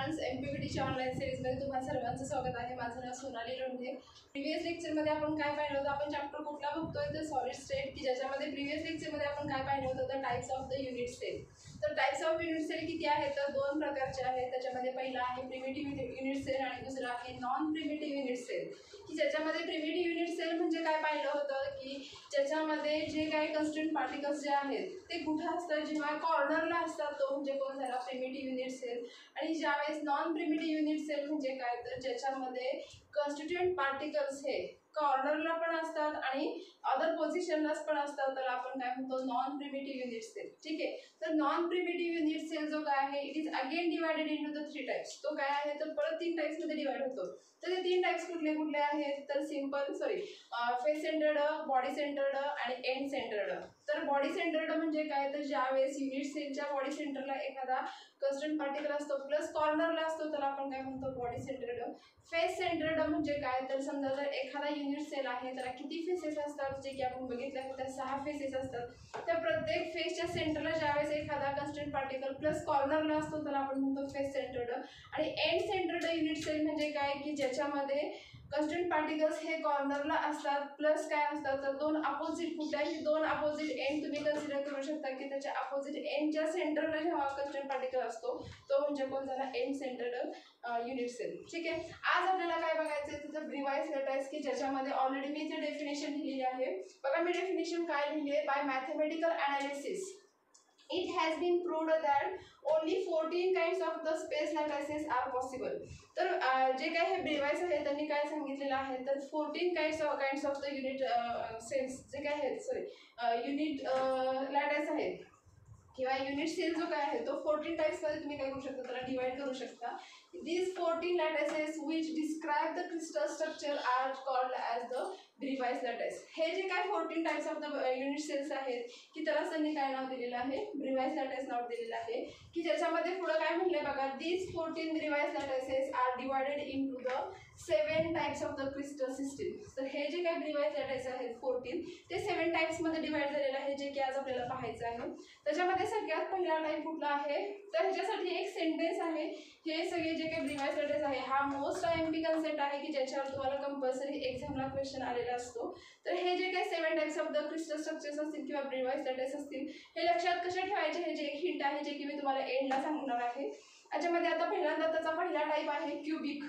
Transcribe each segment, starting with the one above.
Students, एमपीबीटीच्या online सिरीजमध्ये तुम्हाला सर्वांचं स्वागत आहे. माझं नाव सोनाली लोंढे. प्रिव्हियस लेक्चरमध्ये आपण काय पाहिलं होतं, आपण चॅप्टर कुठला बघतोय तर सॉलिड स्टेट, की ज्याच्यामध्ये प्रिव्हियस लेक्चरमध्ये आपण काय पाहिलं होतं तर types of the unit cell. तर टाइप्स ऑफ युनिट सेल किती आहेत तर दोन प्रकारचे आहेत. त्याच्यामध्ये पहिला आहे प्रिमिटिव्ह युनिट सेल आणि दुसरा आहे नॉन प्रिमिटिव्ह युनिट सेल. की ज्याच्यामध्ये प्रिमिटिव्ह युनिट सेल म्हणजे काय पाहिलं होतं की ज्याच्यामध्ये जे काही कन्स्टंट पार्टिकल्स जे आहेत ते कुठे असतात, जेव्हा कॉर्नरला असतात तो म्हणजे कोण झाला प्रिमिटिव्ह युनिट सेल. आणि ज्यावेळेस नॉन प्रिमिटिव्ह युनिट सेल म्हणजे काय तर ज्याच्यामध्ये कॉन्स्टिट्यूएंट पार्टिकल्स हे कॉर्नरला पण असतात आणि अदर पोझिशनलाच पण असतात, तर आपण काय म्हणतो नॉन प्रिमिटिव्ह युनिट सेल. ठीक आहे, तर नॉन प्रिमिटिव्ह युनिट सेल जो काय आहे it is again divided into the 3 types. तो काय आहे तर परत 3 टाइप्स मध्ये डिवाइड होतो. तर ते 3 टाइप्स कुठले कुठले आहेत तर फेस सेंटर्ड, बॉडी सेंटर्ड आणि एंड सेंटर्ड. तर बॉडी सेंटर्ड म्हणजे काय तर ज्यावेळेस युनिट सेलच्या बॉडी सेंटरला एखादा कन्स्टंट पार्टिकल असतो प्लस कॉर्नरला असतो त्याला आपण काय म्हणतो बॉडी सेंटर्ड. फेस सेंटर्ड म्हणजे काय तर समजा जर एखादा युनिट सेल आहे त्याला किती फेसेस असतात, जे की आपण बघितलं तर 6 फेसेस असतात. त्या प्रत्येक फेसच्या सेंटरला ज्यावेळेस एखादा कन्स्टंट पार्टिकल प्लस कॉर्नरला असतो त्याला आपण म्हणतो फेस सेंटर्ड. आणि एंड सेंटर्ड युनिट सेल म्हणजे काय की ज्याच्यामध्ये कन्स्टंट पार्टिकल्स हे कॉर्नरला असतात प्लस काय असतात तर दोन अपोजिट, कुठल्याही दोन अपोजिट एंड तुम्ही कन्सिडर करू शकता की त्याच्या अपोजिट एंडच्या सेंटरला जेव्हा कन्स्टंट पार्टिकल असतो तो म्हणजे कोण झाला एंड सेंटर्ड युनिट सेल. ठीक आहे, आज आपल्याला काय बघायचं आहे तिथं ब्रिवाइस लॅटाइस, की ज्याच्यामध्ये ऑलरेडी मी इथे डेफिनेशन लिहिलेली आहे. बघा मी डेफिनेशन काय लिहिली आहे, by mathematical analysis it has been proved that only 14 kinds of the space lattices are possible. तर जे काय हे ब्रिवाइस आहे त्यांनी काय सांगितलेलं आहे तर 14 kinds of the unit cells जे काय आहेत युनिट लॅटाइस आहेत किंवा युनिट सेल जो काय आहे तो 14 टाइप्समध्ये तुम्ही काय करू शकता त्याला डिवाइड करू शकता. These 14 lattices which describe the crystal structure are called as the ब्रिवाइस लॅटाइस. हे जे काय 14 types of the unit cells आहेत की त्याला त्यांनी काय नाव दिलेलं आहे ब्रिवाइस लॅटाइस नाव दिलेलं आहे. की ज्याच्यामध्ये पुढे काय म्हणले बघा, these 14 Bravais lattices are divided into the 7 types of the crystal system. तर हे जे काही ब्रिवाइस लॅटाइस आहेत 14 ते 7 टाइप्समध्ये डिवाइड झालेलं आहे, जे की आज आपल्याला पाहायचं आहे. त्याच्यामध्ये सगळ्यात पहिला टाइप कुठला आहे तर ह्याच्यासाठी एक सेंटेन्स आहे. हे सगळे जे काही ब्रिवाइस लॅटाइस आहे हा मोस्ट IMP कन्सेप्ट आहे की ज्याच्यावर तुम्हाला कंपल्सरी एक्झामला क्वेश्चन आलेला असतो. तर हे जे काही 7 types of the crystal structures असतील किंवा ब्रिवाइस लॅटाइस असतील हे लक्षात कसे ठेवायचे हे जे एक हिंट आहे जे की मी तुम्हाला एंडला सांगणार आहे. याच्यामध्ये आता पहिल्यांदा त्याचा पहिला टाइप आहे क्यूबिक.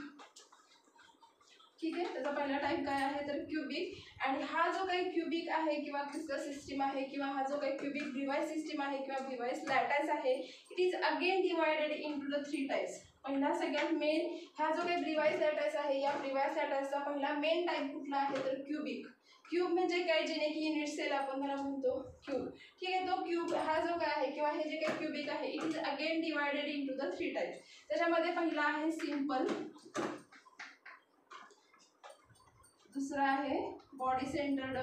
ठीक आहे, त्याचा पहिला टाइप काय आहे तर क्यूबिक. आणि हा जो काही क्यूबिक आहे किंवा क्रिस्टल सिस्टीम आहे किंवा हा जो काही क्यूबिक ब्रिवाइस सिस्टीम आहे किंवा ब्रिवाइस लॅटाइस आहे it is again divided into the 3 types. पहिला सगळ्यात मेन हा जो काही ब्रिवाइस लॅटाइस आहे या ब्रिवाइस लॅटाइसचा पहिला मेन टाइप कुठला आहे तर क्यूबिक. क्यूब म्हणजे काय, जेणे की युनिट सेल आपण त्याला म्हणतो क्यूब. ठीक आहे, तो क्यूब हा जो काय आहे किंवा हे जे काही क्यूबिक आहे it is again divided into the 3 types. त्याच्यामध्ये पहिला आहे सिंपल, दुसरा आहे बॉडी सेंटर्ड,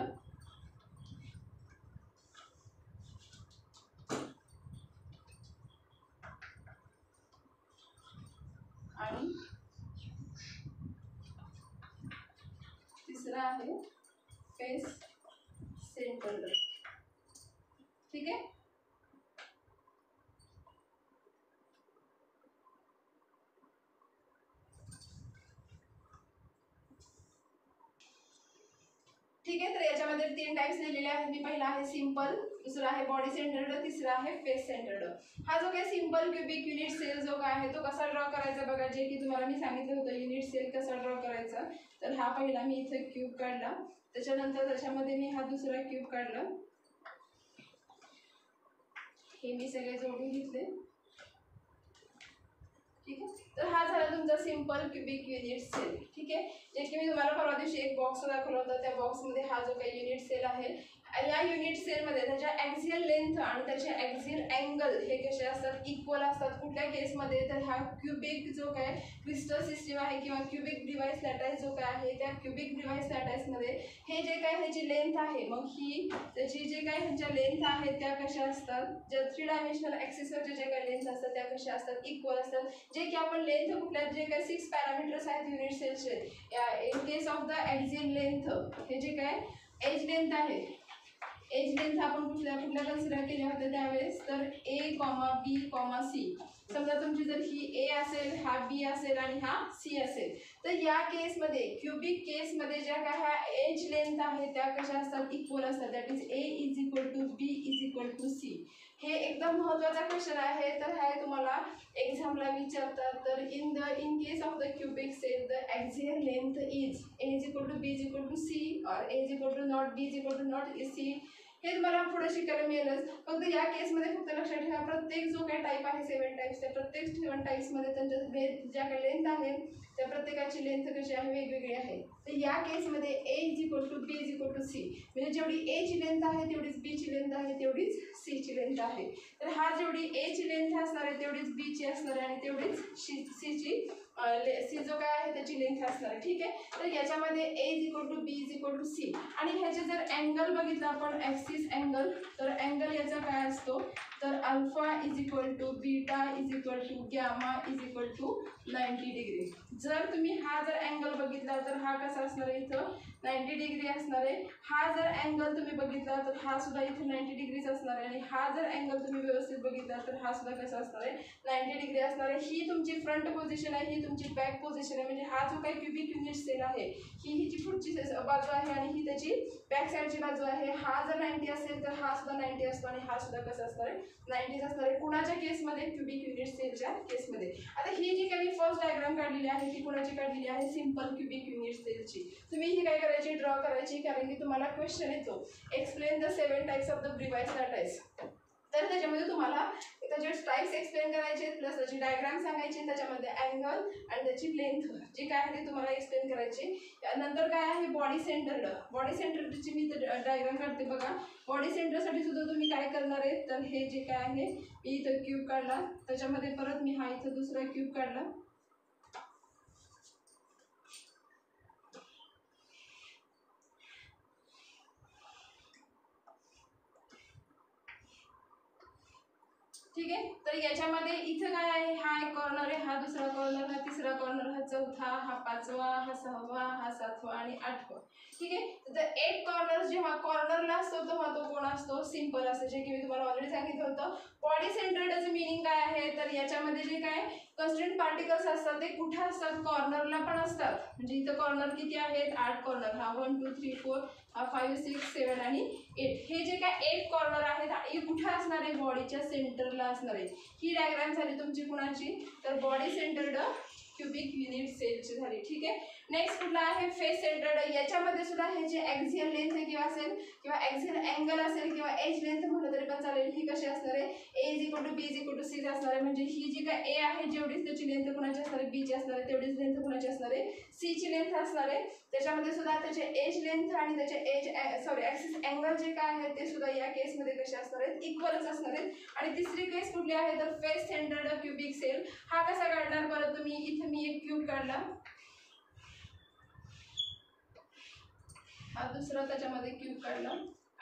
आणि तिसरा आहे फेस सेंटर्ड. ठीक आहे, ठीक आहे. तर याच्यामध्ये 3 टाइप्स दिलेले आहेत. मी पहिला आहे सिंपल, दुसरा आहे बॉडी सेंटर्ड, तिसरा आहे फेस सेंटर्ड. हा जो काही सिंपल क्यूबिक युनिट सेल जो काय आहे तो कसा ड्रॉ करायचा बघा, जे की तुम्हाला मी सांगितलं होतं युनिट सेल कसा ड्रॉ करायचा. तर हा पहिला मी इथे क्यूब काढला, त्याच्यानंतर त्याच्यामध्ये मी हा दुसरा क्यूब काढला, हे मी सगळे जोडून घेतले. ठीक आहे, तर हा झाला तुमचा सिंपल क्यूबिक युनिट सेल. ठीक आहे, जे की मी तुम्हाला परवा दिवशी एक बॉक्स दाखवला होता, त्या बॉक्समध्ये हा जो काही युनिट सेल आहे या युनिट सेलमध्ये त्याच्या ॲक्सियल लेंथ आणि त्याचे ॲक्सियल अँगल हे कसे असतात इक्वल असतात. कुठल्या केसमध्ये तर हा क्यूबिक जो काय क्रिस्टल सिस्टीम आहे किंवा क्यूबिक ब्रिवाइस लॅटाइस जो काय आहे त्या क्यूबिक ब्रिवाइस लॅटाइसमध्ये हे जे काय ह्याची लेंथ आहे मग ही त्याची जे काय ह्याच्या लेंथ आहेत त्या कशा असतात, ज्या 3 डायमेन्शनल ॲक्सिसवरच्या जे काही लेंथ असतात त्या कशा असतात इक्वल असतात. जे की आपण लेंथ कुठल्या जे काही 6 पॅरामीटर्स आहेत युनिट सेलचे in case of the axial length हे जे काय एज लेंथ आहे, एज लेंथ आपण कुठल्या कन्सिडर केल्या होत्या त्यावेळेस तर A, B, C समजा तुमची जर ही ए असेल, हा बी असेल आणि हा सी असेल, तर या केसमध्ये क्युबिक केसमध्ये ज्या काय ह्या एज लेंथ आहे त्या कशा असतात, इक्वल असतात. That is A is equal to B is equal to C. हे एकदम महत्त्वाचा क्वेश्चन आहे. तर हे तुम्हाला एक्झामला विचारतात. तर in case of the cubic cell the axial length is A is equal to B is equal to C और A is equal to not B is equal to not C. हे तुम्हाला पुढे शिकायला मिळेलच. फक्त या केसमध्ये फक्त लक्षात ठेवा, प्रत्येक जो काही टाईप आहे 7 टाईप्स, त्या प्रत्येक 7 टाईप्समध्ये त्यांच्या ज्या काही लेंथ आहे त्या प्रत्येकाची लेंथ कशी आहे, वेगवेगळी आहे. तर या केसमध्ये A is equal to B is equal to C, म्हणजे जेवढी ए ची लेंथ आहे तेवढीच बी ची लेंथ आहे, तेवढीच सी ची लेंथ आहे. तर हा जेवढी ए ची लेंथ असणार आहे तेवढीच बी ची असणार आहे आणि तेवढीच सी ची सी जो काय आहे त्याची लेंथ असणार आहे. ठीक आहे. तर याच्यामध्ये A is equal to B is equal to C आणि ह्याचे जर अँगल बघितलं आपण ॲक्सिस अँगल, तर अँगल याचा काय असतो, तर alpha is equal to beta is equal to gamma is equal to 90 degree. जर तुम्ही हा जर अँगल बघितला तर हा कसा असणार आहे, इथं 90 डिग्री असणार आहे. हा जर अँगल तुम्ही बघितला तर हा सुद्धा इथे 90 डिग्रीच असणार आहे आणि हा जर अँगल तुम्ही व्यवस्थित बघितला तर हा सुद्धा कसा असणार आहे, 90 डिग्री असणार आहे. ही तुमची फ्रंट पोझिशन आहे, ही तुमची बॅक पोझिशन आहे. म्हणजे हा जो काही क्युबिक युनिट सेल आहे ही हिची पुढची बाजू आहे आणि ही त्याची बॅक साईडची बाजू आहे. हा जर 90 असेल तर हा सुद्धा 90 असतो आणि हा सुद्धा कसा असणार आहे, 90 असणार आहे. कुणाच्या केसमध्ये, क्युबिक युनिट सेलच्या केसमध्ये. आता ही जी काही फर्स्ट डायग्राम काढलेली आहे ती कुणाची काढलेली आहे, सिंपल क्युबिक युनिट सेलची. तुम्ही ही काय करायची, ड्रॉ करायची, कारण की तुम्हाला क्वेश्चन येतो explain the 7 types of the Bravais lattice. तर त्याच्यामध्ये तुम्हाला त्याचे टाइप्स एक्सप्लेन करायचे प्लस त्याची डायग्राम सांगायची, त्याच्यामध्ये अँगल आणि त्याची लेंथ जी काय आहे ती तुम्हाला एक्सप्लेन करायची. नंतर काय आहे बॉडी सेंटर्ड. बॉडी सेंटरची मी डायग्राम काढते बघा. बॉडी सेंटरसाठी सुद्धा तुम्ही काय करणार आहे, तर हे जे काय आहे मी इथं क्यूब काढला, त्याच्यामध्ये परत मी हा इथं दुसरा क्यूब काढला. ठीक आहे. तर याच्यामध्ये इथं काय आहे, हा एक कॉर्नर आहे, हा दुसरा कॉर्नर, हा तिसरा कॉर्नर, हा चौथा, हा पाचवा, हा सहावा, हा सातवा आणि आठवा. ठीक आहे. तर एक कॉर्नर जेव्हा कॉर्नरला असतो तेव्हा तो कोण असतो, सिंपल असतो, जे की मी तुम्हाला ऑलरेडी सांगितलं होतं. बॉडी सेंटर्डचं मिनिंग काय आहे, तर याच्यामध्ये जे काय कॉन्स्टंट पार्टिकल्स असतात ते कुठे असतात, कॉर्नरला पण असतात. म्हणजे इथं कॉर्नर किती आहेत, 8 कॉर्नर. हा 1 2 3 4 हा 5 6 7 आणि 8. हे जे काय 8 कॉर्नर आहेत हे कुठे असणार आहे, बॉडीच्या सेंटरला असणार आहे. ही डायग्राम झाली तुमची कुणाची, तर बॉडी सेंटर्ड क्युबिक युनिट सेलची झाली. ठीक आहे. नेक्स्ट कुठला आहे, फेस सेंटर्ड. याच्यामध्ये सुद्धा हे जे ॲक्झियल लेंथ किंवा असेल किंवा ॲक्झियल अँगल असेल किंवा एज लेंथ म्हटलं तरी पण चालेल, ही कशी असणार आहे, A is equal to B is equal to C असणार आहे. म्हणजे ही जी काय ए आहे जेवढीच त्याची लेंथ कुणाची असणार आहे, बी ची असणार आहे, तेवढीच लेंथ कुणाची असणार आहे, सी ची लेंथ असणार आहे. त्याच्यामध्ये सुद्धा त्याचे एज लेंथ आणि त्याचे ॲक्सिस अँगल जे काय आहे ते सुद्धा या केसमध्ये कसे असणार आहेत, इक्वलच असणार आहेत. आणि तिसरी केस कुठली आहे, तर फेस सेंटर्ड क्युबिक सेल. हा कसा काढणार परत तुम्ही, इथे मी एक क्यूब काढला, हा दुसरा त्याच्यामध्ये क्यूब काढला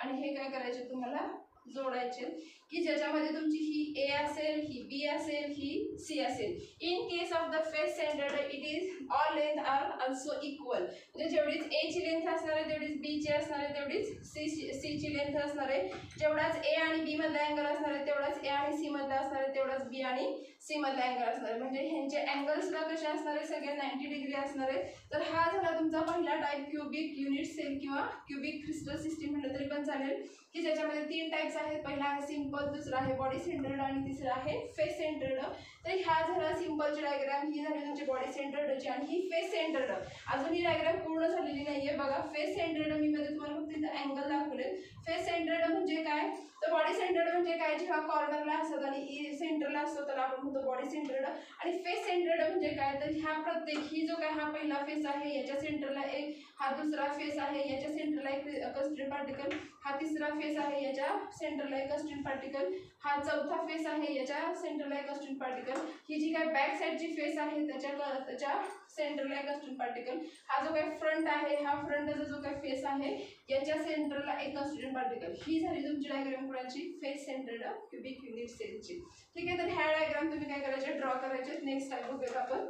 आणि हे काय करायचे तुम्हाला जोडायचे की ज्याच्यामध्ये तुमची ही ए असेल, ही बी असेल, ही सी असेल. In case of the face centred it is all length are also equal. म्हणजे जेवढीच ए ची लेंथ असणार आहे तेवढीच बी ची असणार आहे, तेवढीच सी ची लेंथ असणार आहे. जेवढाच ए आणि बी मधला अँगल असणार आहे तेवढाच ए आणि सी मधला असणार आहे, तेवढाच बी आणि सी मधला अँगल असणार आहे. म्हणजे ह्यांचे अँगल सुद्धा कसे असणार आहे, सगळे 90 डिग्री असणार आहे. तर हा झाला तुमचा पहिला टाईप क्युबिक युनिट सेल किंवा क्युबिक क्रिस्टल सिस्टीम म्हटलं तरी पण चालेल, की ज्याच्यामध्ये 3 टाइप्स आहेत. पहिला आहे सिंपल, दुसरा आहे बॉडी सेंटर्ड आणि तिसरा आहे फेस सेंटर्ड. तर हा झाला सिंपलची डायग्राम, ही झाली तुमची बॉडी सेंटर्डची आणि ही फेस सेंटर्ड. अजून ही डायग्राम पूर्ण झालेली नाहीये बघा. फेस सेंटर्ड मी मध्ये तुम्हाला फक्त इथं अँगल दाखवले. फेस सेंटर्ड म्हणजे काय, तर बॉडी सेंटर्ड म्हणजे काय, जेव्हा कॉर्नरला असतात आणि सेंटरला असतो तर आपण म्हणतो बॉडी सेंटर्ड. आणि फेस सेंटर्ड म्हणजे काय, तर ह्या प्रत्येक ही जो काय हा पहिला फेस आहे याच्या सेंटरला एक, हा दुसरा फेस आहे याच्या सेंटरला एक कन्स्ट्रेंट पार्टिकल, हा तिसरा फेस आहे याच्या सेंटरला एक कन्स्ट्रेंट पार्टिकल, हा चौथा फेस आहे याच्या सेंटरला एक कन्स्ट्रेंट पार्टिकल, ही जी काय बॅक साईडची फेस आहे त्याच्या सेंटरला एक कन्स्ट्रेंट पार्टिकल, हा जो काय फ्रंट आहे हा फ्रंटचा जो काय फेस आहे याच्या सेंटरला एक कन्स्ट्रेंट पार्टिकल. ही झाली तुमची डायग्राम कुणाची, फेस सेंटर्ड क्युबिक युनिट सेलची. ठीक आहे. तर ह्या डायग्राम तुम्ही काय करायचे, ड्रॉ करायचे. नेक्स्ट टाइप बघूयात आपण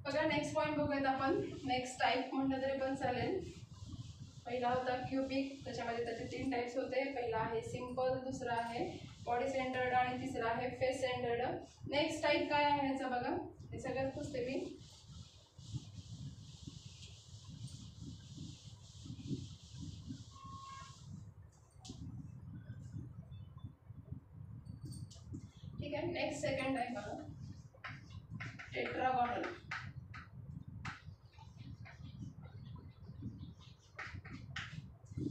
बघा. नेक्स्ट पॉईंट बघूयात आपण. नेक्स्ट टाईप म्हटलं तरी पण चालेल. पहिला होता क्युबिक, त्याच्यामध्ये त्याचे 3 टाइप्स होते. पहिला आहे सिंपल, दुसरा आहे बॉडी सेंटर्ड आणि तिसरा आहे फेस सेंटर्ड. नेक्स्ट टाईप काय आहे याचा बघा, हे सगळ्यात पुसते मी. ठीक आहे. नेक्स्ट सेकंड टाईप बघा, टेट्रागोनल.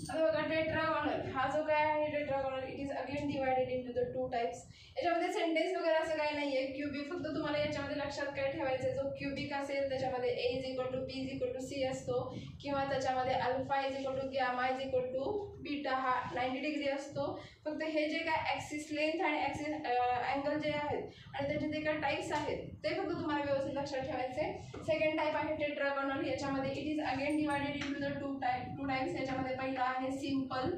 आता बघा टेट्रागोनल हा जो काय आहे tetragonal, it is again divided into the two types. याच्यामध्ये सेंटेन्स वगैरे असं काही नाहीये. क्यूबिक फक्त तुम्हाला याच्यामध्ये लक्षात काय ठेवायचं, जो क्यूबिक असेल त्याच्यामध्ये a is equal to b is equal to c असतो, किंवा त्याच्यामध्ये alpha is equal to gamma is equal to beta हा 90 डिग्री असतो. फक्त हे जे काय ॲक्सिस लेंथ आणि ॲक्सिस अँगल जे आहेत आणि त्याचे जे काय टाईप्स आहेत ते फक्त तुम्हाला व्यवस्थित लक्षात ठेवायचे. सेकंड टाईप आहे टेट्रागोनल. याच्यामध्ये it is again divided into the two types. याच्यामध्ये पहिला आहे सिंपल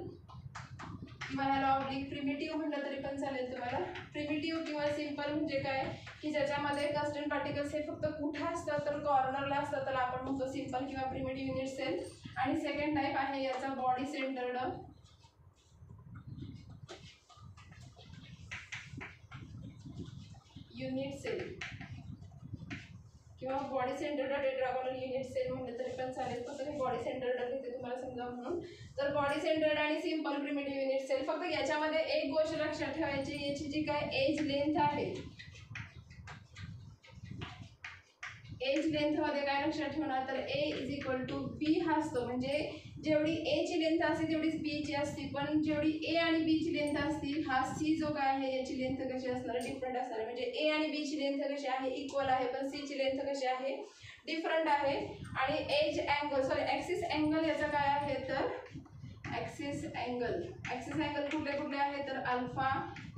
किंवा ह्याला ऑब्लिक प्रिमिटिव्ह म्हटलं तरी पण चालेल तुम्हाला. प्रिमिटिव्ह किंवा सिंपल म्हणजे काय की ज्याच्यामध्ये कन्स्टंट पार्टिकल्स हे फक्त कुठे असतात तर कॉर्नरला असतात, तर आपण म्हणतो सिंपल किंवा प्रिमिटिव्ह युनिट सेल. आणि सेकंड टाईप आहे याचा बॉडी सेंटर्ड. युनिट सेल किंवा body centred tetragonal unit cell म्हटलं तरी पण चालेल. फक्त मी बॉडी सेंटर्ड घेते तुम्हाला समजा म्हणून. तर बॉडी सेंटर्ड आणि सिंपल प्रिमिटिव्ह युनिट सेल, फक्त याच्यामध्ये एक गोष्ट लक्षात ठेवायची, याची जी काय एज लेंथ आहे, एज लेंथ मध्ये काय लक्षात ठेवणार तर a is equal to b हा असतो. म्हणजे जेवढी a ची लेंथ असते तेवढीच b ची असते, पण जेवढी a आणि b ची लेंथ असते हा c जो काय आहे याची लेंथ कशी असणार, डिफरंट असणार. म्हणजे a आणि b ची लेंथ कशी आहे, इक्वल आहे, पण c ची लेंथ कशी आहे, डिफरंट आहे. आणि एज अँगल ॲक्सिस अँगल याचा काय आहे तर ॲक्सिस अँगल कुठले कुठले आहे तर alpha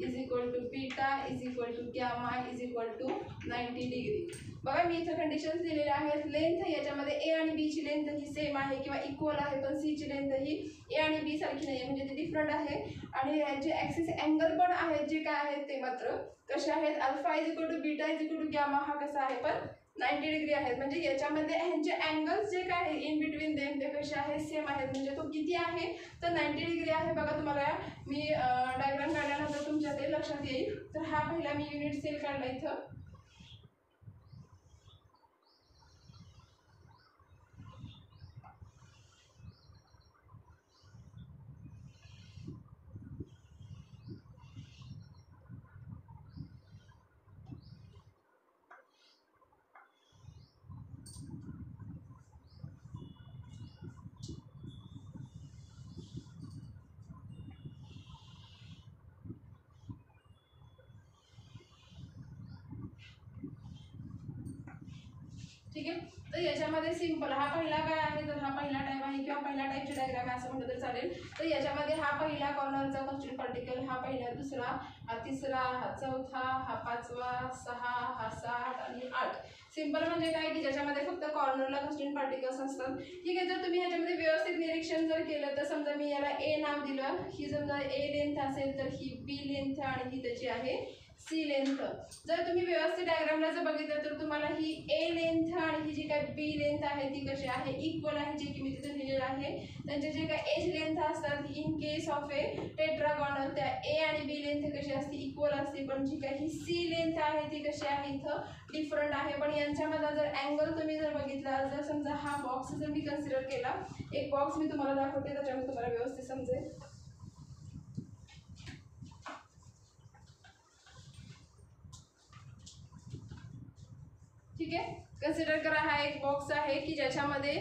is equal to beta is equal to gamma is equal to 90 degree. बघा मी इथं कंडिशन्स दिलेल्या आहेत. लेंथ याच्यामध्ये ए आणि बी ची लेंथ ही सेम आहे किंवा इक्वल आहे, पण सी ची लेंथ ही ए आणि बी सारखी नाही आहे, म्हणजे ते डिफरंट आहे. आणि यांचे ॲक्सिस अँगल पण आहेत जे काय आहेत ते मात्र कसे आहेत, alpha is equal to beta is equal to gamma हा कसा आहे पण 90 डिग्री आहेत. म्हणजे याच्यामध्ये ह्यांचे अँगल्स जे काय आहे इन बिटवीन देम ते कसे आहेत, सेम आहेत. म्हणजे तो किती आहे तर 90 डिग्री आहे. बघा तुम्हाला मी डायग्राम काढल्यानंतर तुमच्या ते लक्षात येईल. तर हा पहिला मी युनिट सेल काढला इथं. ठीक आहे. तर याच्यामध्ये सिंपल हा पहिला काय आहे तर हा पहिला टाईप आहे किंवा पहिला टाईपचे डायग्राम असं म्हटलं तर चालेल. तर याच्यामध्ये हा पहिला कॉर्नरचा कॉन्स्टंट पार्टिकल, हा पहिला, दुसरा, हा तिसरा, हा चौथा, हा पाचवा, 6, हा 7 आणि 8. सिंपल म्हणजे काय की ज्याच्यामध्ये फक्त कॉर्नरला कॉन्स्टंट पार्टिकल्स असतात. ठीक आहे. जर तुम्ही ह्याच्यामध्ये व्यवस्थित निरीक्षण जर केलं तर समजा मी याला ए नाव दिलं, ही समजा ए लेंथ असेल तर ही बी लेंथ आणि ही त्याची आहे सी लेंथ. जर तुम्ही व्यवस्थित डायग्रामला जर बघितलं तर तुम्हाला ही ए लेंथ आणि ही जी काय बी लेंथ आहे ती कशी आहे, इक्वल आहे, जे की मी तिथे लिहिलेलं आहे. त्यांचे जे काय एज लेंथ असतात in case of A tetragonal त्या ए आणि बी लेंथ कशी असते, इक्वल असते, पण जी काय ही सी लेंथ आहे ती कशी आहे इथं डिफरंट आहे. पण यांच्यामध्ये जर अँगल तुम्ही जर बघितला, जर समजा हा बॉक्स जर मी कन्सिडर केला, एक बॉक्स मी तुम्हाला दाखवते त्याच्यामध्ये तुम्हाला व्यवस्थित समजेल. ठीक आहे. कन्सिडर करा हा एक बॉक्स आहे की ज्याच्यामध्ये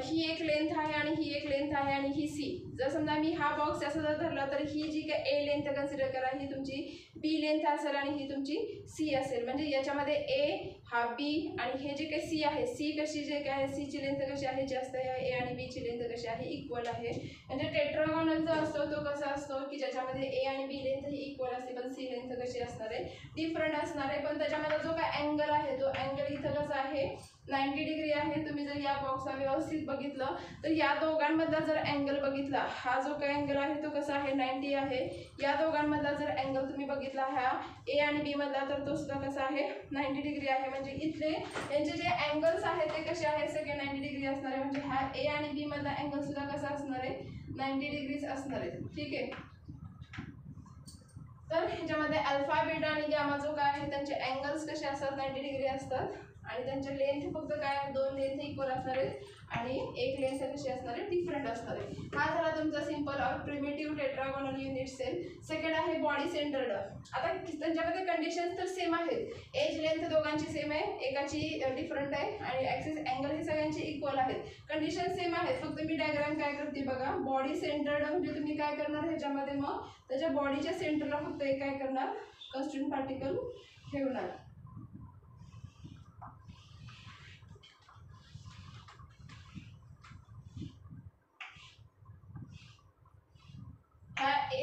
ही एक लेंथ आहे आणि ही एक लेंथ आहे आणि ही सी. जर समजा मी हा बॉक्स असं जर धरला तर ही जी काय ए लेंथ कन्सिडर करा ही तुमची बी लेंथ असेल आणि ही तुमची सी असेल. म्हणजे याच्यामध्ये ए हा बी आणि हे जे काही सी आहे, सी कशी जे काय आहे सीची लेंथ कशी आहे जास्त आहे, ए आणि बीची लेंथ कशी आहे इक्वल आहे. म्हणजे टेट्रागोनल जो असतो तो कसा असतो की ज्याच्यामध्ये ए आणि बी लेंथ ही इक्वल असते, पण सी लेंथ कशी असणार आहे, डिफरंट असणार आहे. पण त्याच्यामध्ये जो काय अँगल आहे तो अँगल इथं कसा आहे 90 डिग्री आहे. तुम्ही जर या बॉक्सला व्यवस्थित बघितलं तर या दोघांमधला जर अँगल बघितला, हा जो काय अँगल आहे तो कसा आहे 90 आहे. या दोघांमधला जर अँगल तुम्ही बघितला हा ए आणि बी मधला तर तो सुद्धा कसा आहे 90 डिग्री आहे. म्हणजे इथले यांचे जे अँगल्स आहेत ते कसे आहेत सगळे 90 डिग्री असणार आहे. म्हणजे हा ए आणि बी मधला अँगल सुद्धा कसा असणार आहे 90 डिग्रीज असणार आहे. ठीक आहे. तर ह्याच्यामध्ये अल्फा बीटा आणि गॅमा जो काय आहे त्यांचे अँगल्स कसे असतात 90 डिग्री असतात आणि त्यांचे लेंथ फक्त काय दोन लेंथ इक्वल असणार आहेत आणि एक लेंथ कशी असणार आहे डिफरंट असणार आहे. हा झाला तुमचा सिंपल और primitive tetragonal unit cell. Second आहे बॉडी सेंटर्ड. आता त्यांच्यामध्ये कंडिशन्स तर सेम आहेत. एज लेंथ दोघांची सेम आहे, एकाची डिफरंट आहे आणि ॲक्सिस अँगल हे सगळ्यांचे इक्वल आहेत. कंडिशन सेम आहेत, फक्त मी डायग्राम काय करते बघा. बॉडी सेंटर्ड म्हणजे तुम्ही काय करणार ह्याच्यामध्ये मग त्याच्या बॉडीच्या सेंटरला फक्त एक काय करणार कॉन्स्टंट पार्टिकल ठेवणार.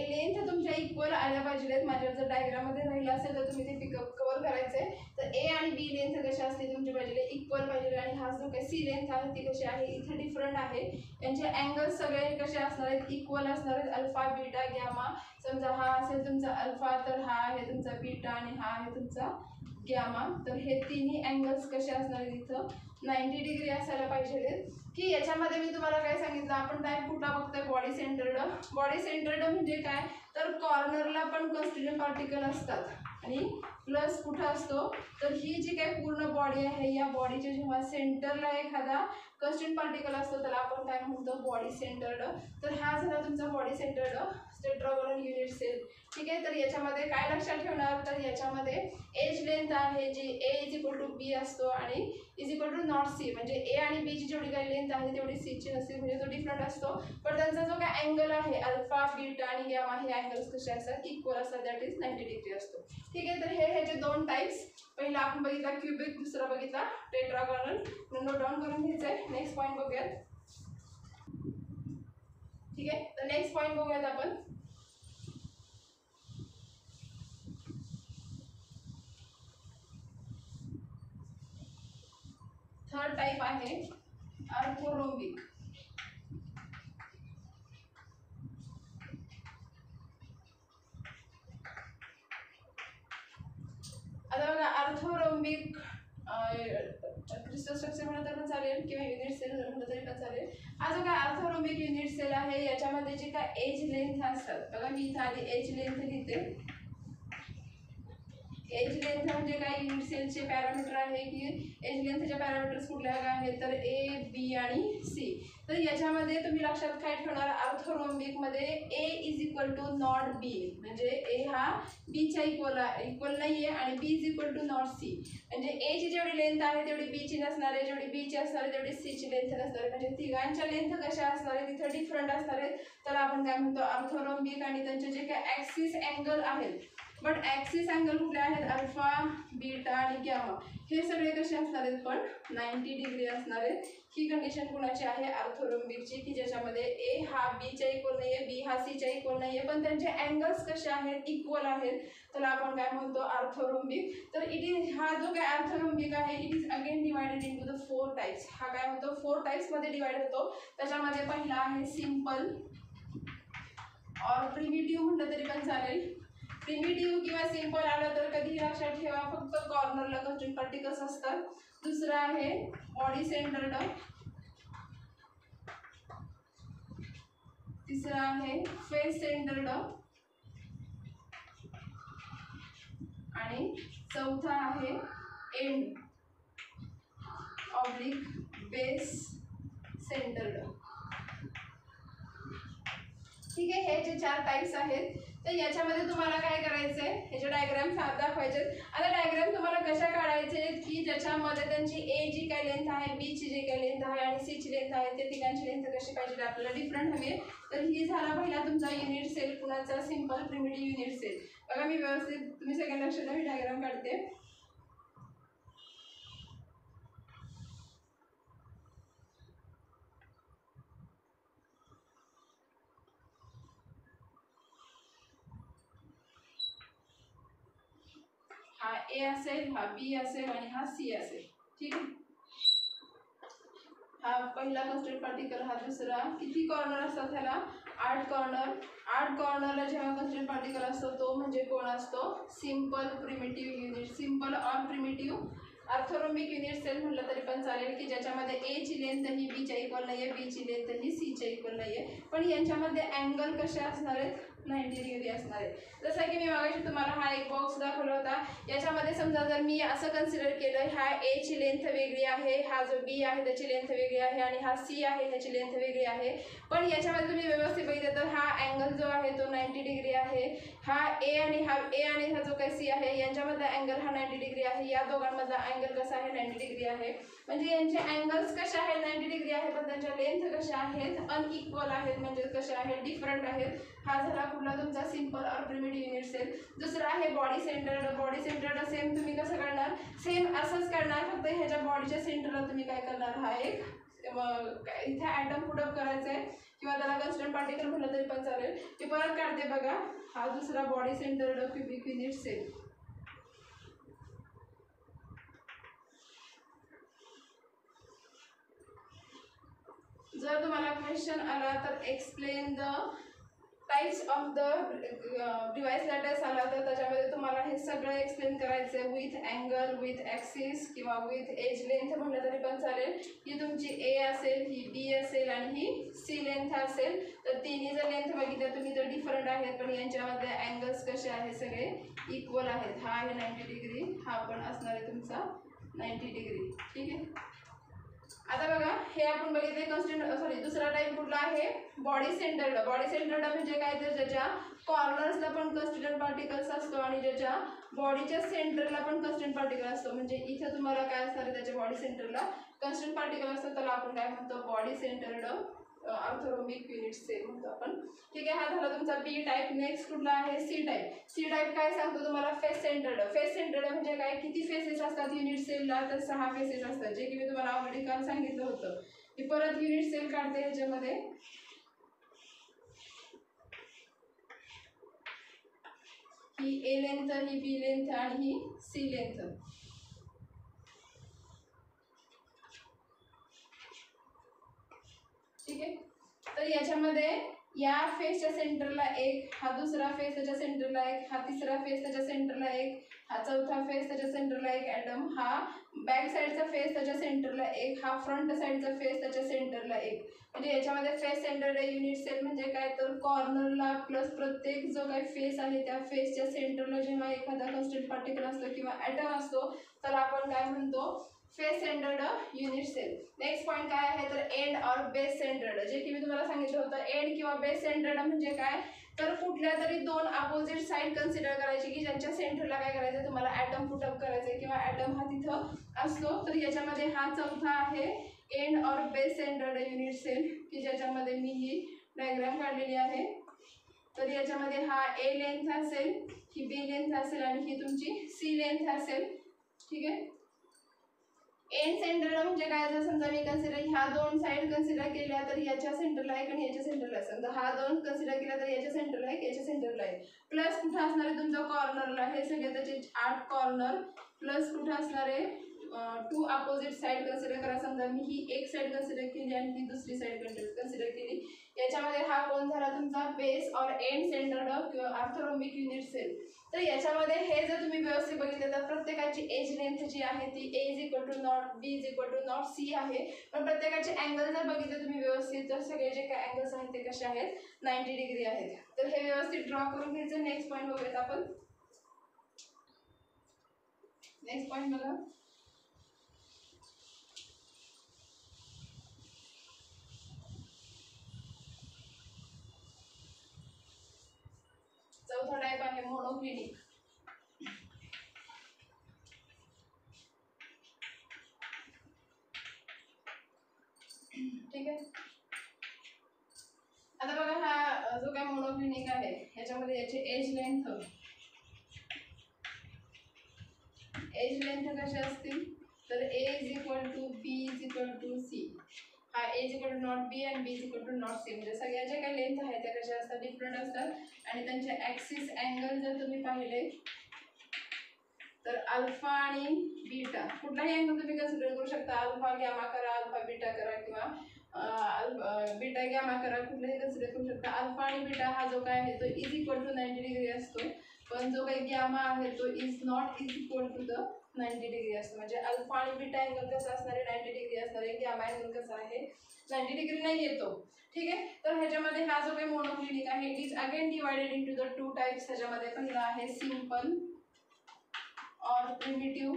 लेंथ तुमच्या इक्वल आल्या पाहिजेत. माझ्या जर डायग्राम मध्ये राहिलं असेल तर तुम्ही ते पिकअप कव्हर करायचंय. तर ए आणि बी लेंथ कशी असते तुमची पाहिजे इक्वल पाहिजे आणि हा जो काही सी लेंथ आहे ती कशी आहे इथे डिफरंट आहे. यांचे अँगल्स सगळे कसे असणार आहेत इक्वल असणार आहेत. Alpha beta gamma. समजा हा असेल तुमचा अल्फा तर हा आहे तुमचा बीटा आणि हा आहे तुमचा गॅमा. तर हे तिन्ही अँगल्स कसे असणार आहेत इथं 90 डिग्री असायला पाहिजे. की याच्यामध्ये मी तुम्हाला काय सांगितलं आपण टाईप कुठला बघतोय बॉडी सेंटर्ड. बॉडी सेंटर्ड म्हणजे काय तर कॉर्नरला पण कॉन्स्टिट्यूएंट पार्टिकल असतात आणि प्लस कुठं असतो तर ही जी काही पूर्ण बॉडी आहे या बॉडीच्या जेव्हा सेंटरला एखादा कॉन्स्टिट्यूएंट पार्टिकल असतो त्याला आपण काय म्हणतो बॉडी सेंटर्ड. तर हा झाला तुमचा body centred tetragonal unit cell. ठीक आहे. तर याच्यामध्ये काय लक्षात ठेवणार तर याच्यामध्ये एज लेंथ आहे जी A is equal to B असतो आणि is equal to not C म्हणजे ए आणि बी ची जेवढी काही लेंथ आहे तेवढी सी ची नसते म्हणजे तो डिफरंट असतो. पण त्यांचा जो काय अँगल आहे अल्फा बीटा आणि गॅमा हे अँगल्स कसे असतात इक्वल असतात दॅट इज 90 डिग्री असतो. ठीक आहे. तर हे ह्याचे दोन टाइप्स. पहिला आपण बघितला क्यूबिक, दुसरा बघितला टेट्रागोनल. नोट डाऊन करून घ्यायचं आहे. नेक्स्ट पॉईंट बघूयात. ठीक आहे. तर नेक्स्ट पॉईंट बघूयात आपण. थर्ड टाइप आहे ऑर्थोरोम्बिक. आता बघा ऑर्थोरोम्बिक क्रिस्टल स्ट्रक्चर म्हणलं तर पण चालेल किंवा युनिट सेल म्हणलं तरी पण चालेल. हा जो काय ऑर्थोरोम्बिक युनिट सेल आहे याच्यामध्ये जे काय एज लेंथ असतात बघा मी इथे आधी एज लेंथ लिहिते. एज लेंथ म्हणजे काय युनिट सेलचे पॅरामीटर आहे की एज लेंथचे पॅरामीटर्स कुठले आहेत तर ए बी आणि सी. तर याच्यामध्ये तुम्ही लक्षात काय ठेवणार ऑर्थोरोम्बिक मध्ये A is equal to not B म्हणजे ए हा बीच्या इक्वल नाहीये आणि B is equal to not C म्हणजे ए ची जेवढी लेंथ आहे तेवढी बी ची नसणार आहे, जेवढी बी ची असणार आहे तेवढी सी ची लेंथ नसणार आहे. म्हणजे तिघांच्या लेंथ कशा असणार आहेत तिथे डिफरंट असणार आहेत. तर आपण काय म्हणतो ऑर्थोरोम्बिक आणि त्यांचे जे काय ॲक्सिस अँगल आहेत बट ॲक्सिस अँगल कुठले आहेत अल्फा बीटा आणि गॅमा हे सगळे कसे असणार आहेत पण 90 डिग्री असणार आहेत. ही कंडिशन कुणाची आहे ऑर्थोरोम्बिकची की ज्याच्यामध्ये ए हा बीच्या इक्वल नाहीये, बी हा सीच्या इक्वल नाहीये पण त्यांचे अँगल्स कसे आहेत इक्वल आहेत. तर आपण काय म्हणतो ऑर्थोरोम्बिक. तर इट इज हा जो काय ऑर्थोरोम्बिक आहे it is again divided into the 4 types. हा काय होतो 4 टाइप्स मध्ये डिवाइड होतो. त्याच्यामध्ये पहिला आहे सिंपल और प्रिमिटिव्ह म्हटलं तरी पण चालेल. प्रिमिटिव्ह किंवा सिंपल आलं तर कधीही लक्षात ठेवा फक्त कॉर्नरला कॉन्स्टंट पार्टिकल्स असतात. दुसरा आहे बॉडी सेंटर्ड. तिसरा आहे फेस सेंटर्ड आणि चौथा आहे एंड ऑब्लिक बेस सेंटर्ड. ठीक आहे. हे जे 4 टाइप्स आहेत तर याच्यामध्ये तुम्हाला काय करायचंय ह्याचे डायग्राम दाखवायचे. आता डायग्राम तुम्हाला कशा काढायचे की ज्याच्यामध्ये त्यांची ए जी काही लेंथ आहे बी ची जी काही लेंथ आहे आणि सी ची लेंथ आहे ते तिघांची लेंथ कशी पाहिजे आपल्याला डिफरंट हवी. तर ही झाला पहिला तुमचा युनिट सेल कुणाचा सिंपल प्रिमिटिव्ह युनिट सेल. बघा मी व्यवस्थित तुम्ही सगळ्यांना लक्ष द्या मी डायग्राम काढते. हा ए असेल, हा बी असेल आणि हा सी असेल. ठीक आहे. हा पहिला कॉन्स्टंट पार्टिकल, हा दुसरा. किती कॉर्नर असतात ह्याला 8 कॉर्नर. 8 कॉर्नरला जेव्हा कॉन्स्टंट पार्टिकल असतो तो म्हणजे कोण असतो सिंपल प्रिमिटिव्ह युनिट. सिंपल और प्रिमिटिव्ह ऑर्थोरोम्बिक युनिट सेल म्हटलं तरी पण चालेल की ज्याच्यामध्ये ए ची लेंथ ही बी च्या इक्वल नाहीये, बी ची लेंथ ही सी च्या इक्वल नाहीये पण यांच्यामध्ये अँगल कसे असणार आहेत 90 डिग्री असणार आहे. जसं की मी मागाशी तुम्हाला हा एक बॉक्स दाखवला होता, याच्यामध्ये समजा जर मी असं कन्सिडर केलं, ह्या ए ची लेंथ वेगळी आहे, हा जो बी आहे त्याची लेंथ वेगळी आहे आणि हा सी आहे त्याची लेंथ वेगळी आहे, पण याच्यामध्ये तुम्ही व्यवस्थित बघितलं तर हा अँगल जो आहे तो 90 डिग्री आहे. हा ए आणि हा जो काही सी आहे यांच्यामधला अँगल हा 90 डिग्री आहे. या दोघांमधला अँगल कसा आहे 90 डिग्री आहे. म्हणजे यांचे अँगल्स कसे आहेत 90 डिग्री आहे, पण त्यांच्या लेंथ कशा आहेत अनइक्वल आहेत, म्हणजे कशा आहेत डिफरंट आहेत. हा झाला कुठला तुमचा सिंपल और प्रिमिटिव्ह युनिट सेल. दुसरा आहे body centred. Body centred same तुम्ही कसं करणार, सेम असंच करणार, फक्त ह्याच्या बॉडीच्या सेंटरला तुम्ही काय करणार, हा एक इथे ॲटम पुटअप करायचं आहे किंवा त्याला कन्स्टंट पार्टिकल म्हटलं तरी पण चालेल. मी परत काढते बघा, हा दुसरा body centred cubic unit cell. जर तुम्हाला क्वेश्चन आला तर explain the types of the डिवाइस लॅटर्स आला तर त्याच्यामध्ये तुम्हाला हे सगळं एक्सप्लेन करायचं आहे विथ अँगल, विथ ॲक्सिस किंवा विथ एज लेंथ म्हटलं तरी पण चालेल. ही तुमची ए असेल, ही बी असेल आणि ही सी लेंथ असेल. तर तिन्ही जर लेंथ बघितलं तुम्ही तर डिफरंट आहेत, पण यांच्यामध्ये अँगल्स कसे आहेत सगळे इक्वल आहेत. हा आहे 90 डिग्री, हा पण असणार आहे तुमचा 90 डिग्री. ठीक आहे. आता बघा हे आपण बघितले दुसरा टाइप कुठला आहे बॉडी सेंटर्ड. बॉडी सेंटर्ड म्हणजे काय, तर ज्याच्या कॉर्नर्सला पण कन्स्टिट्यूएंट पार्टिकल्स असतो आणि ज्याच्या बॉडीच्या सेंटरला पण कन्स्टिट्यूएंट पार्टिकल असतो. म्हणजे इथे तुम्हाला काय असणार आहे, त्याच्या बॉडी सेंटरला कन्स्टिट्यूएंट पार्टिकल असतात, त्याला आपण काय म्हणतो body centred orthorhombic unit cell म्हणतो आपण. ठीक आहे. हा झाला तुमचा बी टाइप. नेक्स्ट कुठला आहे सी टाइप. सी टाइप काय सांगतो तुम्हाला, फेस सेंटर्ड. फेस सेंटर्ड म्हणजे काय, किती फेसेस असतात युनिट सेलला, तर 6 फेसेस असतात, जे की मी तुम्हाला ऑलरेडी काल सांगितलं होतं. मी परत युनिट सेल काढते ह्याच्यामध्ये. ही ए लेंथ, ही बी लेंथ आणि ही सी लेंथ. ठीक आहे. तर याच्यामध्ये या फेसच्या सेंटरला एक, हा दुसरा फेस त्याच्या सेंटरला एक, हा तिसरा फेस त्याच्या सेंटरला एक, हा चौथा फेस त्याच्या सेंटरला एक ॲटम, हा बॅक साईडचा फेस त्याच्या सेंटरला एक, हा फ्रंट साईडचा फेस त्याच्या सेंटरला एक. म्हणजे याच्यामध्ये फेस सेंटर्ड युनिट सेल म्हणजे काय, तर कॉर्नरला प्लस प्रत्येक जो काही फेस आहे त्या फेसच्या सेंटरला जेव्हा एखादा कन्स्टंट पार्टिकल असतो किंवा ॲटम असतो त्याला आपण काय म्हणतो face centred unit cell. Next point काय आहे, तर एंड और बेस सेंटर्ड. जे की मी तुम्हाला सांगितलं होतं, एंड किंवा बेस सेंटर्ड म्हणजे काय, तर कुठल्या तरी दोन अपोजिट साईड कन्सिडर करायची की ज्यांच्या सेंटरला काय करायचं, तुम्हाला ॲटम पुटअप करायचं किंवा ॲटम हा तिथं असतो. तर याच्यामध्ये हा चौथा आहे एंड और बेस सेंटर्ड युनिट सेल, की ज्याच्यामध्ये मी ही डायग्राम काढलेली आहे. तर याच्यामध्ये हा ए लेंथ असेल, ही बी लेंथ असेल आणि ही तुमची सी लेंथ असेल. ठीक आहे. एंड सेंटरला म्हणजे काय, जर समजा मी कन्सिडर ह्या दोन साईड कन्सिडर केल्या तर याच्या सेंटरला एक आणि याच्या सेंटरला एक. समजा हा दोन कन्सिडर केला तर याच्या सेंटरला एक, याच्या सेंटरला एक. प्लस कुठं असणार आहे तुमच्या कॉर्नरला, हे सगळे त्याचे 8 कॉर्नर. प्लस कुठं असणार आहे 2 अपोजिट साईड कन्सिडर करा. समजा मी ही एक साईड कन्सिडर केली आणि ही दुसरी साईड कन्सिडर केली. याच्यामध्ये हा कोण झाला तुमचा बेस और end centred orthorhombic unit cell. तर याच्यामध्ये हे जर तुम्ही व्यवस्थित बघितलं तर प्रत्येकाची एज लेंथ जी आहे ती A is equal to not B is equal to not C आहे. पण प्रत्येकाचे अँगल जर बघितले तुम्ही व्यवस्थित तर सगळे जे काही अँगल्स आहेत ते कसे आहेत 90 डिग्री आहेत. तर हे व्यवस्थित ड्रॉ करून घ्यायचं. नेक्स्ट पॉईंट बघूयात आपण. नेक्स्ट पॉईंट बघा, चौथा टाइप आहे मोनोक्लिनिक. ठीक आहे. आता बघा हा जो काय मोनोक्लिनिक आहे ह्याच्यामध्ये याची एज लेंथ कशा असतील, तर A is equal to B is equal to C. हा A is equal to not B आणि B is equal to not C. म्हणजे सगळ्या ज्या काही लेंथ आहेत त्या कशा असतात डिफरंट असतात. आणि त्यांचे ॲक्सिस अँगल जर तुम्ही पाहिले तर अल्फा आणि बीटा, कुठलाही अँगल तुम्ही कन्सिडर करू शकता. अल्फा गॅमा करा, अल्फा बीटा करा किंवा बीटा गॅमा करा, कुठलाही कन्सिडर करू शकता. अल्फा आणि बीटा हा जो काय आहे तो इज इक्वल टू 90 डिग्री असतो. पण जो काही गॅमा आहे तो is not is equal to the 90 degree असतो. म्हणजे अल्फा आणि बीटा अँगल कसा असणार आहे, 90 डिग्री असणार आहे. गॅमा अँगल कसा आहे, 90 डिग्री नाही येतो. ठीक आहे. तर ह्याच्यामध्ये हा जो काही मोनोक्लिनिक आहे it is again divided into the two types. ह्याच्यामध्ये पहिला आहे सिंपल और प्रिमिटिव्ह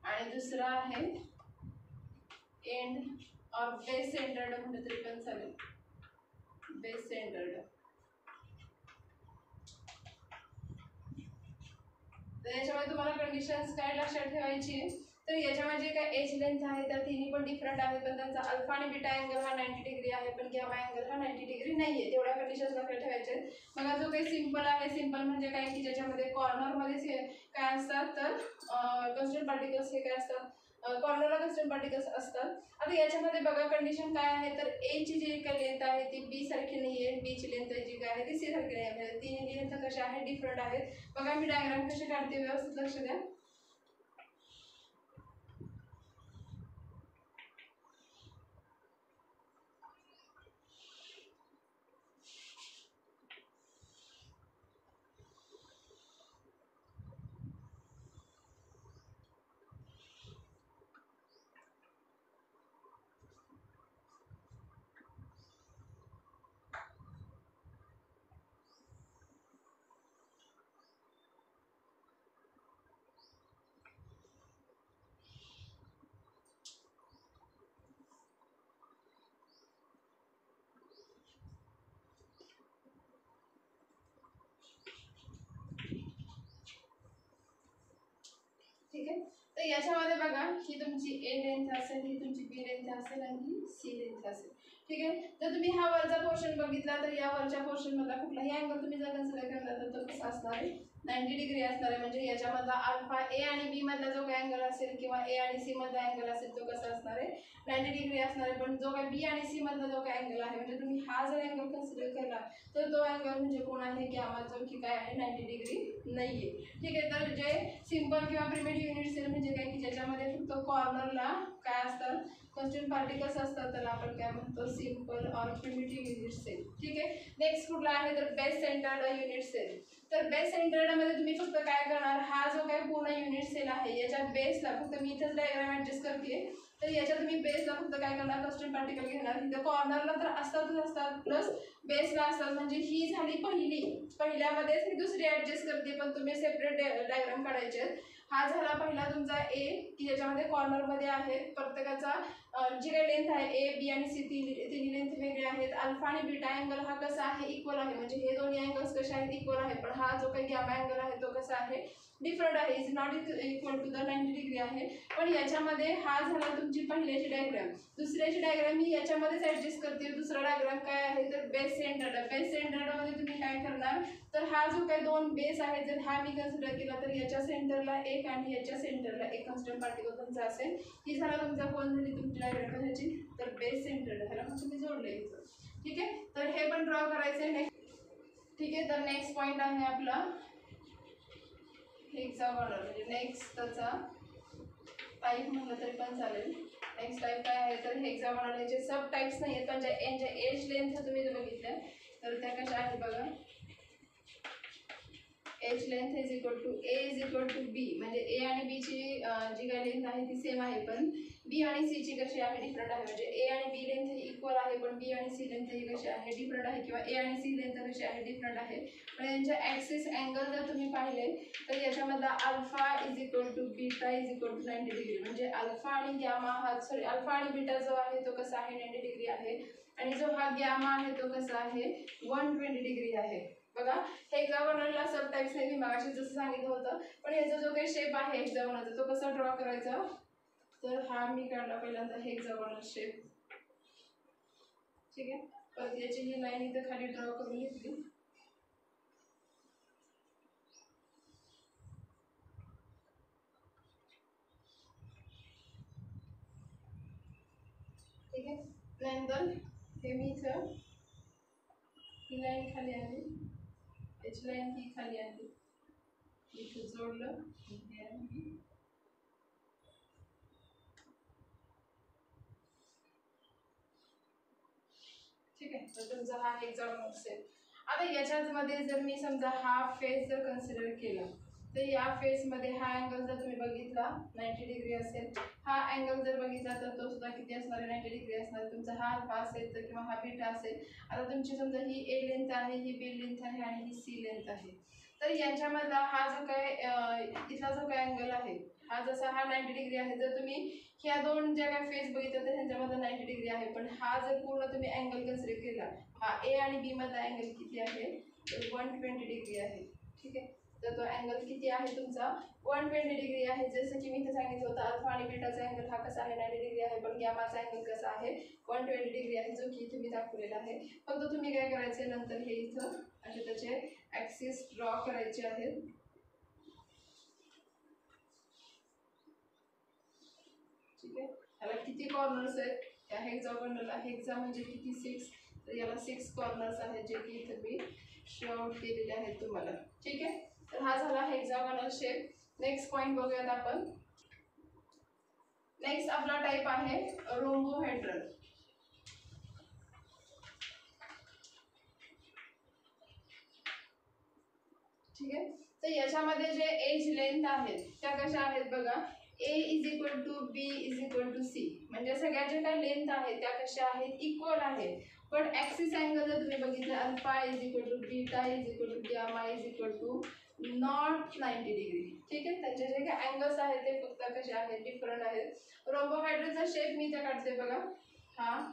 आणि दुसरा आहे एंड और बेस सेंटर्ड म्हटलं तरी पण चालेल, बेस सेंटर्ड. तर याच्यामध्ये तुम्हाला कंडिशन्स काय लक्षात ठेवायची आहे, तर याच्यामध्ये जे काय एज लेंथ आहे त्या तिन्ही पण डिफरंट आहे, पण त्यांचा अल्फा आणि बीटा अँगल हा 90 डिग्री आहे, पण गॅमा अँगल हा 90 डिग्री नाही आहे. तेवढ्या कंडिशन्स लक्षात ठेवायच्या आहेत. मग जो काही सिंपल आहे, सिंपल म्हणजे काय की ज्याच्यामध्ये कॉर्नरमध्ये काय असतात तर कन्स्टंट पार्टिकल्स हे काय असतात, कॉर्नरला कन्स्टंट पार्टिकल्स असतात. आता याच्यामध्ये बघा कंडिशन काय आहे, तर ए ची जी काही लेंथ आहे ती बी सारखी नाही आहे, बी ची लेंथ जी काय आहे ती सी सारखी नाही आहे. तिन्ही लेंथ कशा आहेत, डिफरंट आहेत. बघा मी डायग्राम कशी काढते व्यवस्थित लक्ष द्या. ठीक आहे. तर याच्यामध्ये बघा ही तुमची ए लेंथ असेल, ही तुमची बी लेंथ असेल आणि ही सी लेंथ असेल. ठीक आहे. तर तुम्ही हा वरचा पोर्शन बघितला तर या वरच्या पोर्शन मधला कुठलाही अँगल तुम्ही जर कन्सिडर केला तर तो कसा असणार आहे, 90 डिग्री असणार आहे. म्हणजे याच्यामधला अल्फा ए आणि बी मधला जो काही अँगल असेल किंवा ए आणि सी मधला अँगल असेल तो कसा असणार आहे, 90 डिग्री असणार आहे. पण जो काही बी आणि सी मधला जो काही अँगल आहे म्हणजे तुम्ही हा जर अँगल कन्सिडर केला तर तो अँगल म्हणजे कोण आहे, गॅमा जो की काय आहे 90 डिग्री नाहीये. ठीक आहे. तर जे सिंपल किंवा प्रिमिटिव्ह युनिट सेल म्हणजे काय की ज्याच्यामध्ये फक्त कॉर्नरला काय असतात, कन्स्टंट पार्टिकल्स असतात, त्याला आपण काय म्हणतो सिंपल और प्रिमिटिव्ह युनिट सेल. ठीक आहे. नेक्स्ट कुठला आहे तर बेस सेंटर्ड युनिट सेल. तर बेस सेंटर्ड मध्ये तुम्ही फक्त काय करणार, हा जो काही पूर्ण युनिट सेल आहे याच्या बेसला फक्त मी इथेच डायग्राम ऍडजस्ट करते, तर याच्या तुम्ही बेसला फक्त काय करणार, कन्स्टंट पार्टिकल घेणार. इथे कॉर्नरला तर असतातच असतात प्लस बेसला असतात. म्हणजे ही झाली पहिल्यामध्येच ही दुसरी ऍडजस्ट करते, पण तुम्ही सेपरेट डायग्राम काढायचे. हा झाला पहिला तुमचा ए की ज्याच्यामध्ये कॉर्नरमध्ये आहे, प्रत्येकाचा जी काही लेंथ आहे ए बी आणि सी तिन्ही लेंथ वेगळे आहेत. अल्फा आणि बीटा अँगल हा कसा आहे, इक्वल आहे. म्हणजे हे दोन्ही अँगल्स कसे आहेत, इक्वल आहे. पण हा जो काही गॅमा अँगल आहे तो कसा आहे, डिफरंट आहे, is not equal to the 90 degree आहे. पण याच्यामध्ये हा झाला तुमची पहिल्याची डायग्राम. दुसऱ्याची डायग्राम ही याच्यामध्येच ऍडजस्ट करते. दुसरा डायग्राम काय आहे तर बेस सेंटर्ड. बेस सेंटर्ड मध्ये तुम्ही काय करणार, तर हा जो काही दोन बेस आहे जर हा मी कन्सिडर केला तर याच्या सेंटरला एक आणि याच्या सेंटरला एक कन्स्टंट पार्टिकल तुमचा असेल. ही झाला तुमचा कोण झाली तुमची डायग्राम कशाची, तर बेस सेंटर्ड. ह्याला मग तुम्ही जोडले. ठीक आहे. तर हे पण ड्रॉ करायचं आहे. ठीक आहे. तर नेक्स्ट पॉईंट आहे आपला हेक्सागोनल. म्हणजे नेक्स्ट त्याचा टाईप म्हटलं तरी पण चालेल. नेक्स्ट टाईप काय आहे तर हेक्सागोनल. याचे सब टाईप्स नाही आहेत, पण ज्या एज लेंथ तुम्ही बघितल्या तर त्या कशा आहेत बघा. Edge length is equal to A is equal to B. म्हणजे ए आणि बी ची जी काही लेंथ आहे ती सेम आहे, पण बी आणि सी ची कशी आहे, डिफरंट आहे. म्हणजे ए आणि बी लेंथ ही इक्वल आहे, पण बी आणि सी लेंथ ही कशी आहे, डिफरंट आहे. किंवा ए आणि सी लेंथ कशी आहे, डिफरंट आहे. पण यांचे ॲक्सिस अँगल जर तुम्ही पाहिले तर याच्यामधला alpha is equal to beta is equal to 90 degree. म्हणजे अल्फा आणि गॅमा हा अल्फा आणि बीटा जो आहे तो कसा आहे, 90 डिग्री आहे. आणि जो हा गॅमा आहे तो कसा आहे, 120 डिग्री आहे. बघा हेक्सागोनलला सब टाइप्स नाही, मी मागाशी जसं सांगितलं होतं. पण याचा जो काही शेप आहे हेक्सागोनलचा तो कसा ड्रॉ करायचा, तर हा मी काढला पहिल्यांदा हेक्सागोनल शेप. ठीक आहे. परत याची ही लाईन इथे खाली ड्रॉ करून घेतली. ठीक आहे. नंतर हे मी इथं ही लाईन खाली आली, याची लाईन ही खाली आली, इथं जोडलं. ठीक आहे. तर तुमचा हा हेक्सागोनल शेप. आता याच्यामध्ये जर मी समजा हा फेस जर कन्सिडर केला तर या फेसमध्ये हा अँगल जर तुम्ही बघितला 90 डिग्री असेल, हा अँगल जर बघितला तर तो सुद्धा किती असणार आहे, 90 डिग्री असणार. तुमचा हा अल्फा असेल तर किंवा हा बीटा असेल. आता तुमची समजा ही ए लेंथ आहे, ही बी लेंथ आहे आणि ही सी लेंथ आहे. तर यांच्यामधला हा जो काय इथला जो काय अँगल आहे, हा जसा हा 90 डिग्री आहे. जर तुम्ही ह्या दोन ज्या काय फेस बघितलं तर ह्यांच्यामध्ये 90 डिग्री आहे, पण हा जर पूर्ण तुम्ही अँगल कन्सिडर केला, हा ए आणि बी मधला अँगल किती आहे, तर 120 डिग्री आहे. ठीक आहे, तर तो अँगल किती आहे तुमचा, 120 डिग्री आहे. जसं की मी इथे सांगितलं होतं अल्फा आणि बीटाचा अँगल हा कसा आहे, 90 डिग्री आहे, पण गॅमाचा अँगल कसा आहे, 120 डिग्री आहे, जो की तुम्ही दाखवलेला आहे. फक्त तुम्ही काय करायचे, नंतर हे इथं असे त्याचे ॲक्सिस ड्रॉ करायचे आहेत. ठीक आहे, याला किती कॉर्नर्स आहेत, त्या हेक्सागोनलला, हेक्सा म्हणजे किती 6, तर याला 6 कॉर्नर्स आहेत जे की इथे मी शो आउट केलेले आहेत तुम्हाला. ठीक आहे, तर हा झाला हेक्सागोनल शेप. नेक्स्ट पॉइंट बघूयात आपण. नेक्स्ट आपला टाइप आहे रोम्बोहेड्रल. ठीक आहे, तर याच्यामध्ये जे एज लेंथ आहेत त्या कशा आहेत बघा, A is equal to B is equal to C, म्हणजे सगळ्या ज्या काही लेंथ आहेत त्या कशा आहेत, इक्वल आहेत. पण ॲक्सिस अँगल जर तुम्ही बघितलं, alpha is equal to beta is equal to gamma is equal to not 90 degree. ठीक आहे, त्यांचे जे काही अँगल्स आहेत ते फक्त कसे आहेत, डिफरंट आहेत. रोम्बोहेड्रलचा शेप मी इथे काढते बघा, हा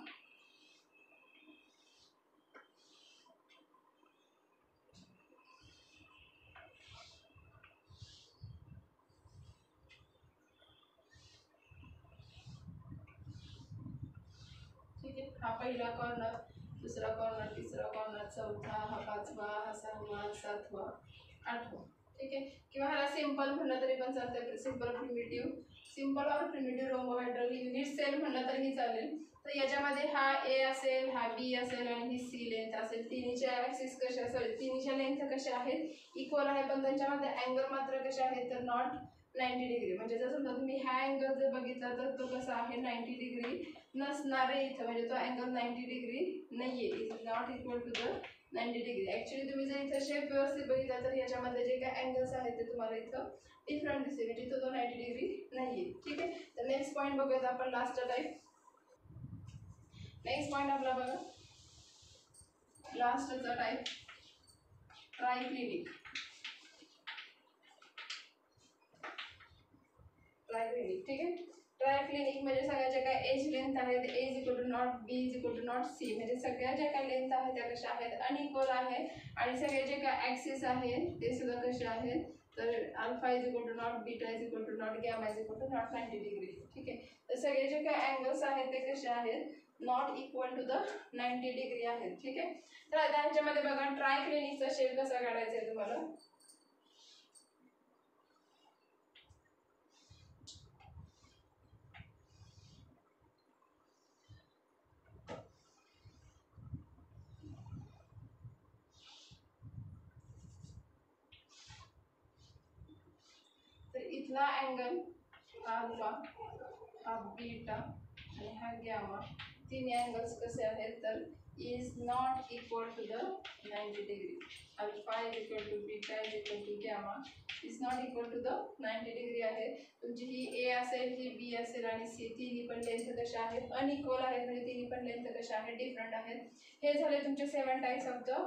हा पहिला कॉर्नर, दुसरा कॉर्नर, तिसरा कॉर्नर, चौथा, हा पाचवा, हा सहावा, सातवा, आठवा. ठीक आहे, किंवा ह्याला सिंपल म्हणलं तरी पण चालतंय, सिंपल प्रिमिटिव्ह, सिंपल और प्रिमिटिव्ह रोम्बोहेड्रल युनिट सेल म्हणलं तरीही चालेल. तर याच्यामध्ये हा ए असेल, हा बी असेल आणि ही सी लेंथ असेल. तिन्हीच्या ॲक्सिस कशा, सॉरी तिन्हीच्या लेंथ कशा आहेत, इक्वल आहे, पण त्यांच्यामध्ये अँगल मात्र कसे आहेत, तर नॉट 90 डिग्री. म्हणजे जर समजा तुम्ही हा अँगल जर बघितला तर तो कसा आहे, 90 डिग्री नसणार आहे इथं, म्हणजे तो अँगल 90 डिग्री नाहीये, is not equal to the 90 degree. Actually तुम्ही जर इथं शेप व्यवस्थित बघितला तर याच्यामध्ये जे काही अँगल्स आहेत ते तुम्हाला इथं डिफरंट दिसेल, म्हणजे इथं तो 90 डिग्री नाहीये. ठीक आहे, तर नेक्स्ट पॉईंट बघूयात आपण, लास्ट टाईप. नेक्स्ट पॉईंट आपला बघा, लास्टचा टाईप ट्रायक्लिनिक. ट्रायक्लिनिक, ठीक आहे, ट्रायक्लिनिक म्हणजे सगळ्या ज्या काय एज लेंथ आहेत, A is equal to not B is equal to not C, म्हणजे सगळ्या ज्या काय लेंथ आहेत त्या कशा आहेत, अनइक्वल आहे. आणि सगळे जे काय ॲक्सिस आहेत ते सुद्धा कसे आहेत, तर alpha is equal to not beta is equal to not gamma is equal to not 90 degree. ठीक आहे, तर सगळे जे काय अँगल्स आहेत ते कसे आहेत, not equal to the 90 degree आहेत. ठीक आहे, तर आता ह्याच्यामध्ये बघा ट्रायक्लिनिकचा शेप कसा काढायचा आहे तुम्हाला. तर इथला अँगल अल्फा, हा बीटा आणि हा गॅमा, तीन अँगल्स कसे आहेत, तर is not equal to the 90 degree. Alpha is equal to beta is equal to gamma is not equal to the 90 degree आहे. तुमची ही ए असेल, ही बी असेल आणि सी, तिन्ही पण लेंथ कशा आहेत, अनइक्वल आहेत, म्हणजे तिन्ही पण लेंथ कशा आहेत, डिफरंट आहेत. हे झाले तुमचे 7 types of the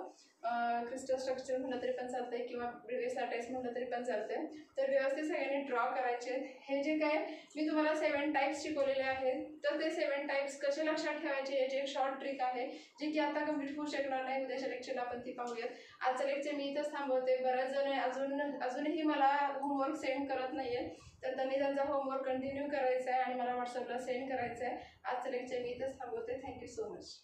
crystal structure म्हणलं तरी पण चालतंय किंवा प्रिव्हियस लॅटिस म्हणलं तरी पण चालतंय. तर व्यवस्थित सगळ्यांनी ड्रॉ करायचे. हे जे काय मी तुम्हाला 7 टाईप्स शिकवलेले आहेत, तर ते 7 टाईप्स कसे लक्षात ठेवायचे याची एक शॉर्ट ट्रिक आहे, जी की आता कम्प्लीट होऊ शकणार नाही, उद्याच्या लेक्चरला आपण ती पाहूयात. आजचं लेक्चर मी इथंच थांबवते. बऱ्याच जण अजूनही मला होमवर्क सेंड करत नाहीये, तर त्यांनी त्यांचा होमवर्क कंटिन्यू करायचा आहे आणि मला व्हॉट्सअपला सेंड करायचा आहे. आजचं लेक्चर मी इथंच थांबवते. Thank you so much.